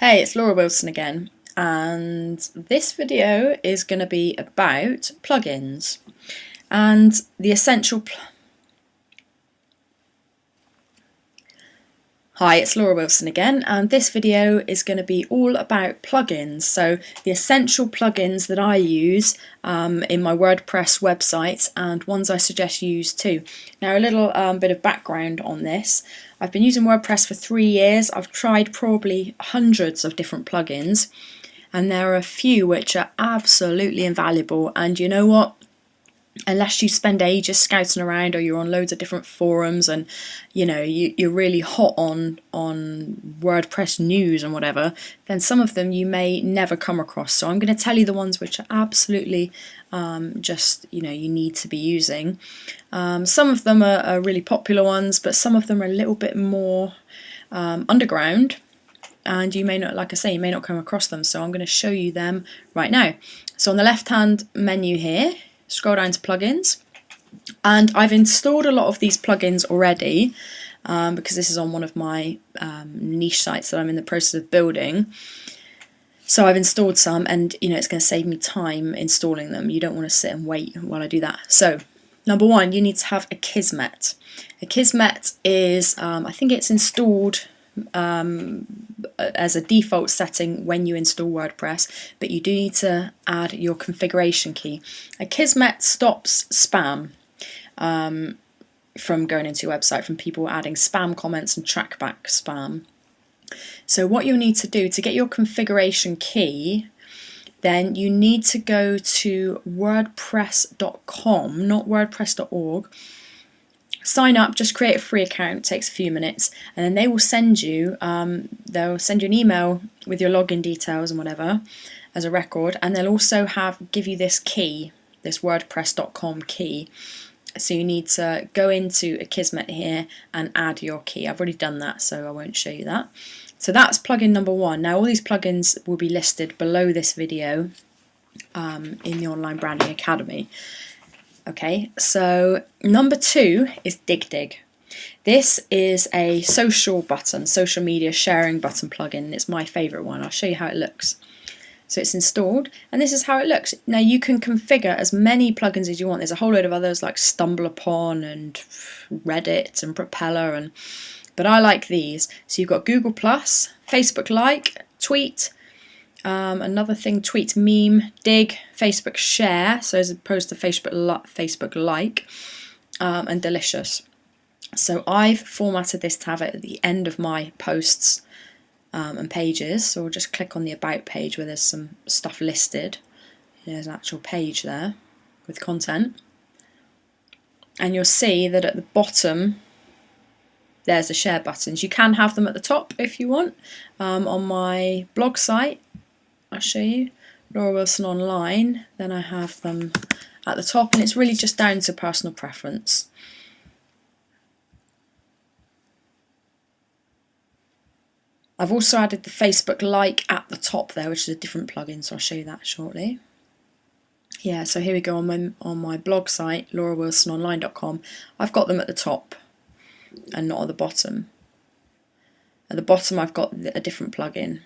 Hey, it's Laura Wilson again, and this video is going to be about plugins and the essential Hi, it's Laura Wilson again, and this video is going to be all about plugins. So the essential plugins that I use in my WordPress website and ones I suggest you use too. Now a little bit of background on this. I've been using WordPress for 3 years. I've tried probably hundreds of different plugins, and there are a few which are absolutely invaluable. And you know what? Unless you spend ages scouting around or you're on loads of different forums and you're really hot on WordPress news and whatever, then some of them you may never come across. So I'm going to tell you the ones which are absolutely you need to be using. Some of them are really popular ones, but some of them are a little bit more underground, and you may not, like I say, you may not come across them. So I'm going to show you them right now. So on the left hand menu here, scroll down to plugins, and I've installed a lot of these plugins already because this is on one of my niche sites that I'm in the process of building. So I've installed some, and it's going to save me time installing them. You don't want to sit and wait while I do that. So number one, you need to have a KISSMET. A KISSMET is, I think it's installed as a default setting when you install WordPress, but you do need to add your configuration key. A KISSMET stops spam from going into your website, from people adding spam comments and trackback spam. So what you'll need to do to get your configuration key, then you need to go to wordpress.com, not wordpress.org. Sign up, just create a free account, it takes a few minutes, and then they will send you an email with your login details and whatever as a record, and they'll also give you this key, this wordpress.com key. So you need to go into a KISSMET here and add your key. I've already done that, so I won't show you that. So that's plugin number one. Now all these plugins will be listed below this video in the Online Branding Academy. Okay, so number two is Dig. This is a social media sharing button plugin. It's my favourite one. I'll show you how it looks. So it's installed, and this is how it looks. Now you can configure as many plugins as you want. There's a whole load of others like StumbleUpon and Reddit and Propeller, but I like these. So you've got Google+, Facebook Like, Tweet, another thing, Tweet Meme, Dig, Facebook Share, so as opposed to Facebook Like, and Delicious. So I've formatted this to have it at the end of my posts and pages. So we'll just click on the About page where there's some stuff listed. There's an actual page there with content. And you'll see that at the bottom there's the share buttons. You can have them at the top if you want. On my blog site, I'll show you, Laura Wilson Online, then I have them at the top, and it's really just down to personal preference. I've also added the Facebook Like at the top there, which is a different plugin, so I'll show you that shortly. Yeah, so here we go on my blog site, laurawilsononline.com. I've got them at the top and not at the bottom. At the bottom I've got a different plugin,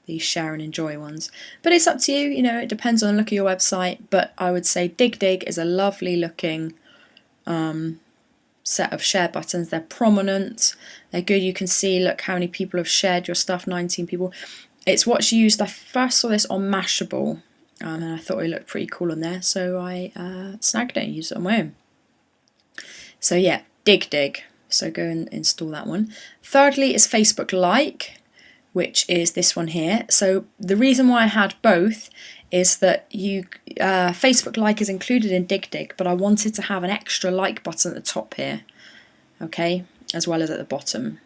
these share and enjoy ones. But it's up to you, it depends on the look of your website, but I would say Dig is a lovely looking set of share buttons. They're prominent, they're good. You can see, look how many people have shared your stuff, 19 people. It's what's used. I first saw this on Mashable, and I thought it looked pretty cool on there, so I snagged it and used it on my own. So yeah, Dig. So go and install that one. Thirdly is Facebook Like, which is this one here. So the reason why I had both is that Facebook Like is included in Dig, but I wanted to have an extra like button at the top here, okay, as well as at the bottom.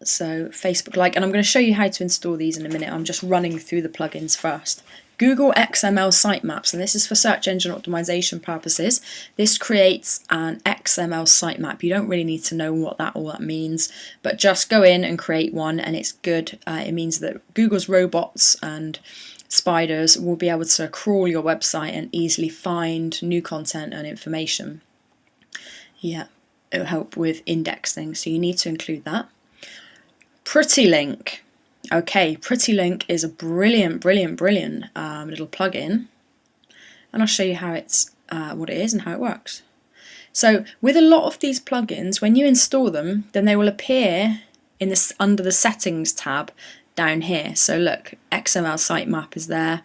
So Facebook Like, and I'm going to show you how to install these in a minute. I'm just running through the plugins first. Google XML sitemaps, and this is for search engine optimization purposes. This creates an XML sitemap. You don't really need to know what all that means, but just go in and create one, and it's good. It means that Google's robots and spiders will be able to crawl your website and easily find new content and information. Yeah, it'll help with indexing, so you need to include that. Pretty Link. Okay, PrettyLink is a brilliant little plugin, and I'll show you how it's what it is and how it works. So with a lot of these plugins, when you install them, then they will appear in this under the settings tab down here. So look, XML sitemap is there,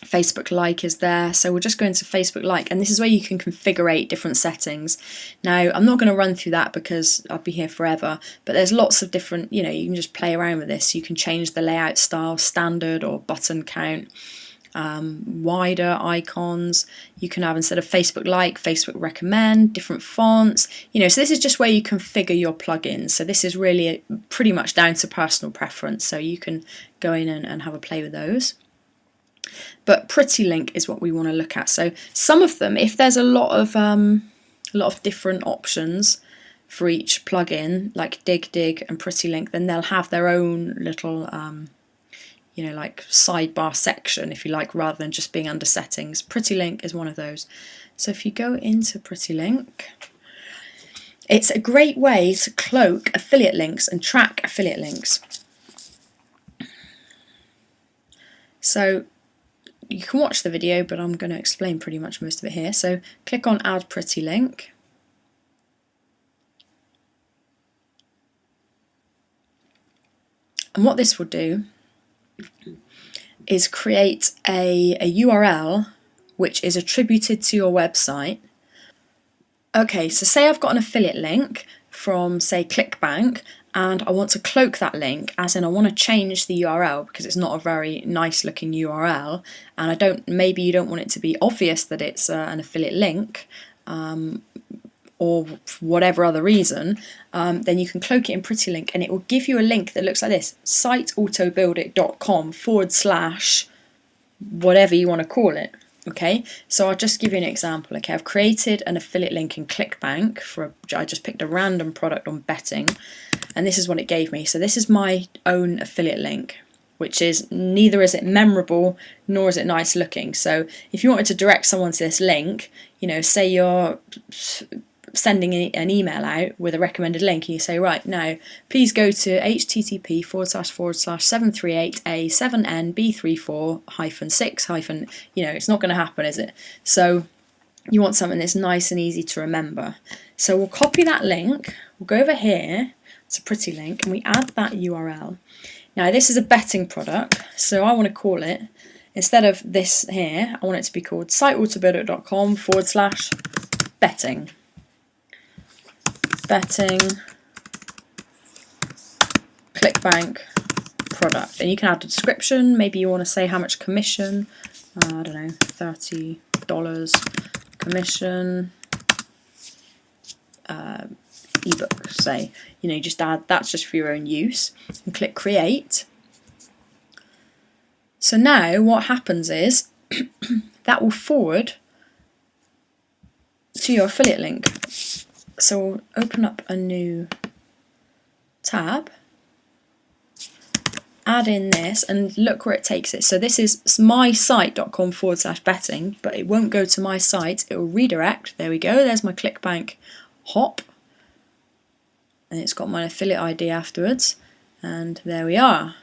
Facebook like is there. So we'll just go into Facebook like, and this is where you can configure different settings. Now I'm not going to run through that because I'll be here forever, but there's lots of different, you can just play around with this. You can change the layout style, standard or button count, wider icons. You can have, instead of Facebook like, Facebook recommend, different fonts, so this is just where you configure your plugins. So this is really pretty much down to personal preference, so you can go in and have a play with those. But PrettyLink is what we want to look at. So some of them, if there's a lot of different options for each plugin, like Dig and PrettyLink, then they'll have their own little like sidebar section, if you like, rather than just being under settings. PrettyLink is one of those. So if you go into PrettyLink, it's a great way to cloak affiliate links and track affiliate links. So you can watch the video, but I'm going to explain pretty much most of it here. So click on Add PrettyLink. And what this will do is create a URL which is attributed to your website. Okay, so say I've got an affiliate link from, say, ClickBank, and I want to cloak that link, as in I want to change the URL because it's not a very nice looking URL, and maybe you don't want it to be obvious that it's an affiliate link, or for whatever other reason, then you can cloak it in PrettyLink, and it will give you a link that looks like this: siteautobuildit.com / whatever you want to call it. Okay, so I'll just give you an example. Okay, I've created an affiliate link in ClickBank I just picked a random product on betting, and this is what it gave me. So this is my own affiliate link, which is neither is it memorable nor is it nice looking. So if you wanted to direct someone to this link, say you're sending an email out with a recommended link, and you say, right, now please go to http://738A7NB34-6- it's not going to happen, is it? So you want something that's nice and easy to remember. So we'll copy that link, we'll go over here to PrettyLink, and we add that URL. Now this is a betting product, so I want to call it, instead of this here, I want it to be called siteautobuildit.com / betting. Betting ClickBank product, and you can add a description. Maybe you want to say how much commission, I don't know, $30 commission, ebook, say, just add, that's just for your own use, and click create. So now what happens is that will forward to your affiliate link. So we'll open up a new tab, add in this, and look where it takes it. So this is mysite.com / betting, but it won't go to my site, it will redirect. There we go, there's my ClickBank hop, and it's got my affiliate ID afterwards, and there we are.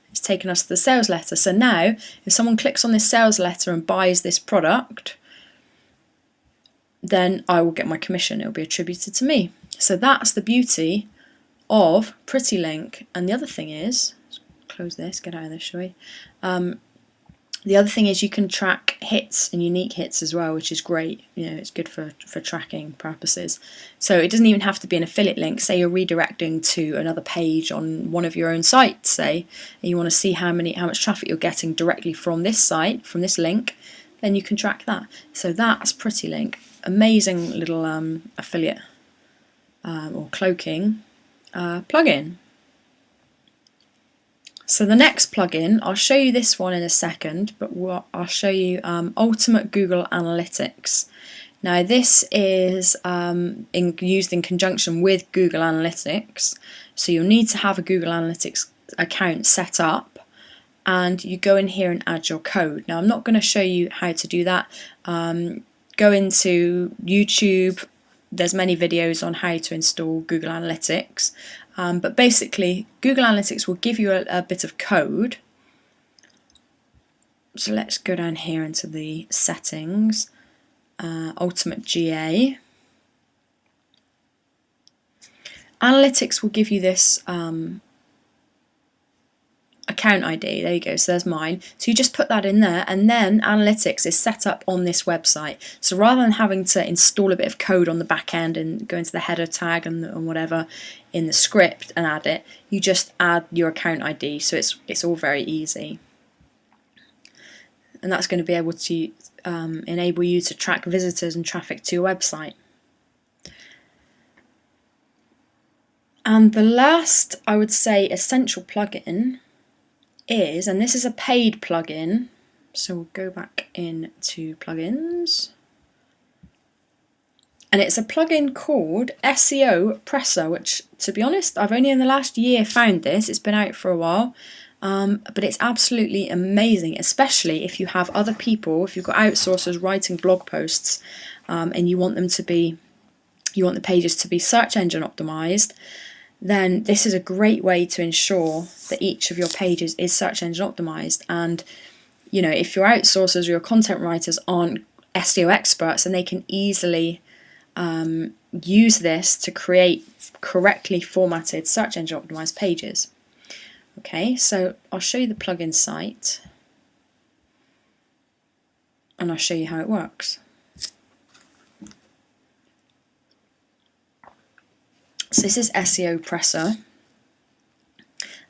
It's taken us to the sales letter. So now if someone clicks on this sales letter and buys this product, then I will get my commission. It will be attributed to me. So that's the beauty of PrettyLink. And the other thing is, let's close this, get out of this, shall we? The other thing is you can track hits and unique hits as well, which is great. It's good for tracking purposes. So it doesn't even have to be an affiliate link. Say you're redirecting to another page on one of your own sites, say, and you want to see how much traffic you're getting directly from this site, from this link, then you can track that. So that's PrettyLink. Amazing little affiliate or cloaking plugin. So the next plugin, I'll show you this one in a second, but I'll show you Ultimate Google Analytics. Now this is used in conjunction with Google Analytics, so you'll need to have a Google Analytics account set up, and you go in here and add your code. Now I'm not going to show you how to do that. Go into YouTube, there's many videos on how to install Google Analytics, but basically Google Analytics will give you a bit of code. So let's go down here into the settings, Ultimate GA. Analytics will give you this account ID. There you go, so there's mine. So you just put that in there, and then Analytics is set up on this website. So rather than having to install a bit of code on the back end and go into the header tag and whatever in the script and add it, you just add your account ID. So it's all very easy. And that's going to be able to enable you to track visitors and traffic to your website. And the last, I would say, essential plugin is, and this is a paid plugin, so we'll go back into plugins, and it's a plugin called SEOpressor, which, to be honest, I've only in the last year found this. It's been out for a while, but it's absolutely amazing, especially if you have other people, if you've got outsourcers writing blog posts, and you want them to be, you want the pages to be search engine optimized. Then this is a great way to ensure that each of your pages is search engine optimized. And you know, if your outsourcers or your content writers aren't SEO experts, then they can easily use this to create correctly formatted search engine optimized pages. Okay, so I'll show you the plugin site and I'll show you how it works. So this is SEOpressor,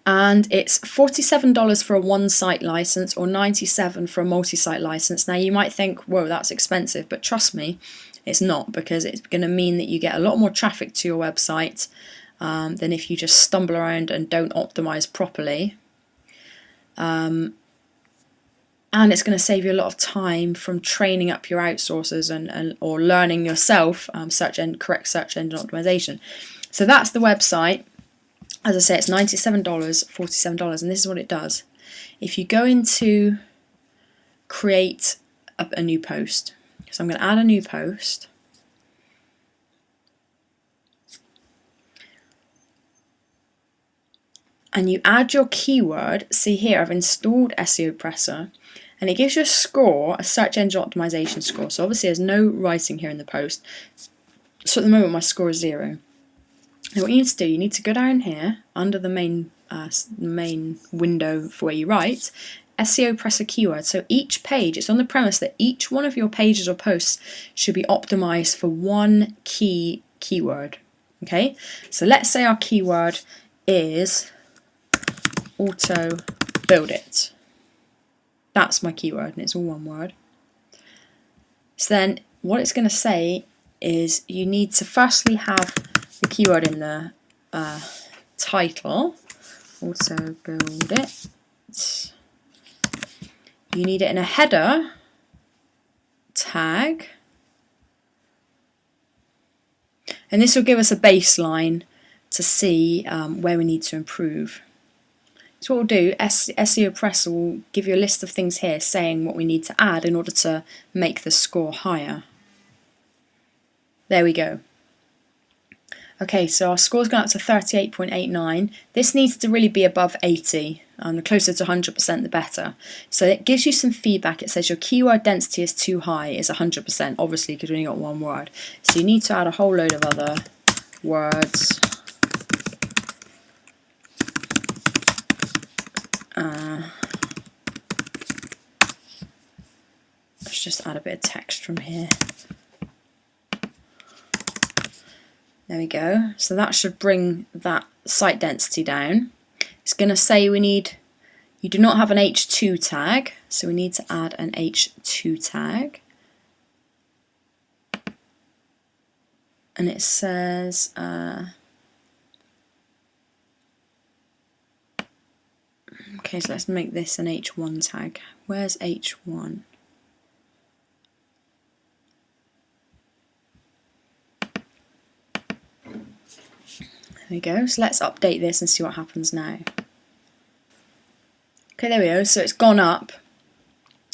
and it's $47 for a one-site license or $97 for a multi-site license. Now you might think, whoa, that's expensive, but trust me, it's not, because it's going to mean that you get a lot more traffic to your website than if you just stumble around and don't optimize properly. And it's going to save you a lot of time from training up your outsourcers or learning yourself correct search engine optimization. So that's the website. As I say, it's $97, $47, and this is what it does. If you go into create a new post, so I'm going to add a new post. And you add your keyword. See here, I've installed SEOpressor, and it gives you a score, a search engine optimization score. So obviously there's no writing here in the post. So at the moment my score is 0. And what you need to do, you need to go down here under the main window for where you write, SEOpressor keyword. So each page, it's on the premise that each one of your pages or posts should be optimized for one keyword. Okay, so let's say our keyword is auto build it. That's my keyword, and it's all one word. So then what it's going to say is you need to firstly have the keyword in the title, auto build it. You need it in a header tag, and this will give us a baseline to see where we need to improve. So what we'll do, SEOpressor will give you a list of things here saying what we need to add in order to make the score higher. There we go. Okay, so our score's gone up to 38.89. This needs to really be above 80. The closer to 100%, the better. So it gives you some feedback. It says your keyword density is too high, is 100%, obviously, because we only got one word. So you need to add a whole load of other words. Let's just add a bit of text from here. There we go. So that should bring that site density down. It's going to say you do not have an H2 tag, so we need to add an H2 tag. And it says okay, so let's make this an H1 tag. Where's H1? There we go. So let's update this and see what happens now. Okay, there we go. So it's gone up.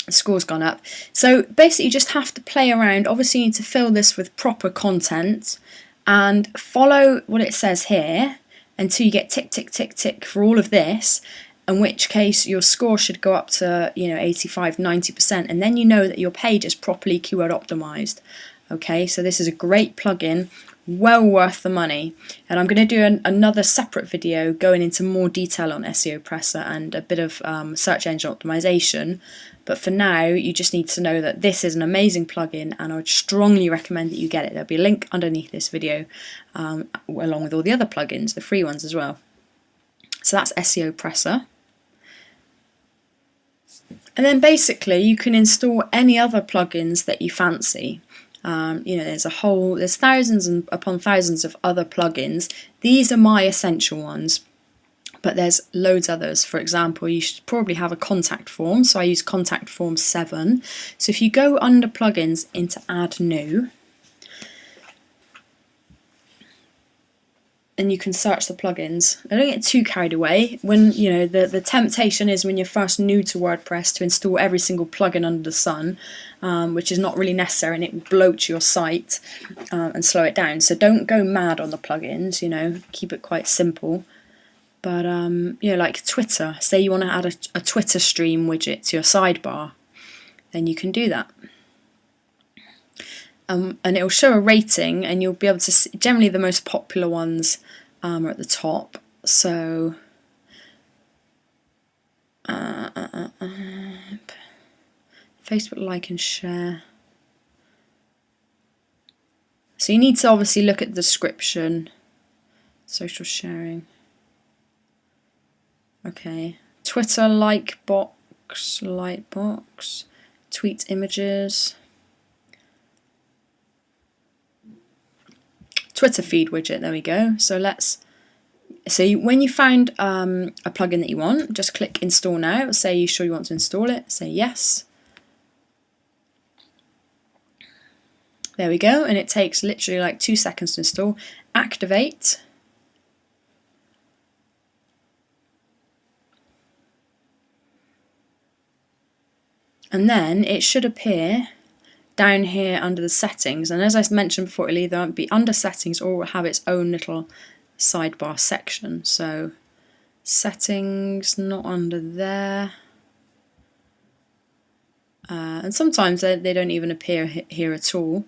score's gone up. So basically you just have to play around. Obviously you need to fill this with proper content and follow what it says here until you get tick, tick, tick, tick for all of this, in which case your score should go up to 85, 90%, and then you know that your page is properly keyword optimized. Okay, so this is a great plugin, well worth the money, and I'm going to do another separate video going into more detail on SEOpressor and a bit of search engine optimization. But for now, you just need to know that this is an amazing plugin, and I would strongly recommend that you get it. There'll be a link underneath this video, along with all the other plugins, the free ones as well. So that's SEOpressor. And then basically you can install any other plugins that you fancy. There's thousands and upon thousands of other plugins. These are my essential ones, but there's loads others. For example, you should probably have a contact form, so I use contact form 7. So if you go under plugins into add new, and you can search the plugins. I don't get too carried away. When the temptation is when you're first new to WordPress to install every single plugin under the sun, which is not really necessary, and it will bloat your site and slow it down. So don't go mad on the plugins. Keep it quite simple. But like Twitter. Say you want to add a Twitter stream widget to your sidebar, then you can do that. And it'll show a rating, and you'll be able to see, generally the most popular ones are at the top. So Facebook like and share. So you need to obviously look at the description. Social sharing. Okay. Twitter lightbox, tweet images. Twitter feed widget, there we go. So when you find a plugin that you want, just click install now. Say you sure you want to install it, say yes. There we go, and it takes literally like 2 seconds to install. Activate. And then it should appear down here under the settings, and as I mentioned before, it'll either be under settings or will have its own little sidebar section. So settings, not under there, and sometimes they don't even appear here at all,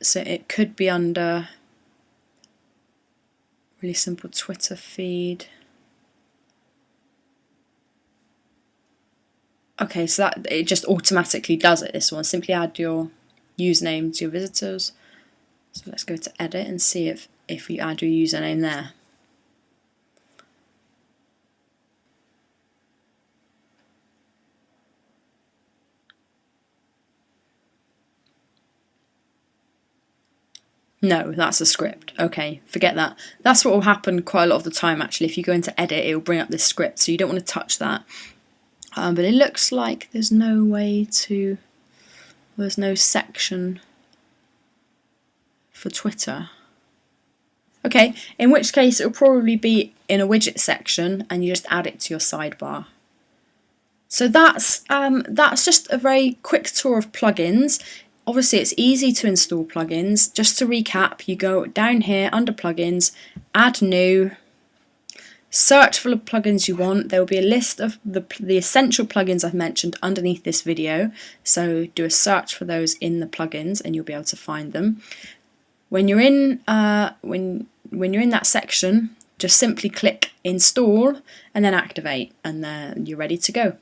so it could be under really simple Twitter feed. Okay, so that it just automatically does it, this one. Simply add your username to your visitors. So let's go to edit and see if you add your username there. No, that's a script. Okay, forget that. That's what will happen quite a lot of the time actually. If you go into edit, it will bring up this script, so you don't want to touch that. But it looks like there's no way to, there's no section for Twitter. Okay, in which case it'll probably be in a widget section, and you just add it to your sidebar. So that's just a very quick tour of plugins. Obviously it's easy to install plugins. Just to recap, you go down here under plugins, add new, search for the plugins you want. There will be a list of the essential plugins I've mentioned underneath this video, so do a search for those in the plugins and you'll be able to find them. When you're in when you're in that section, just simply click install and then activate, and then you're ready to go.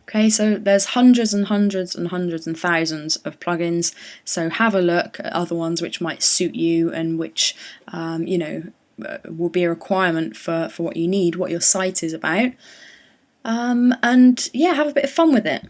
Okay, so there's hundreds and hundreds and hundreds and thousands of plugins, so have a look at other ones which might suit you and which will be a requirement for what you need, what your site is about, and yeah, have a bit of fun with it.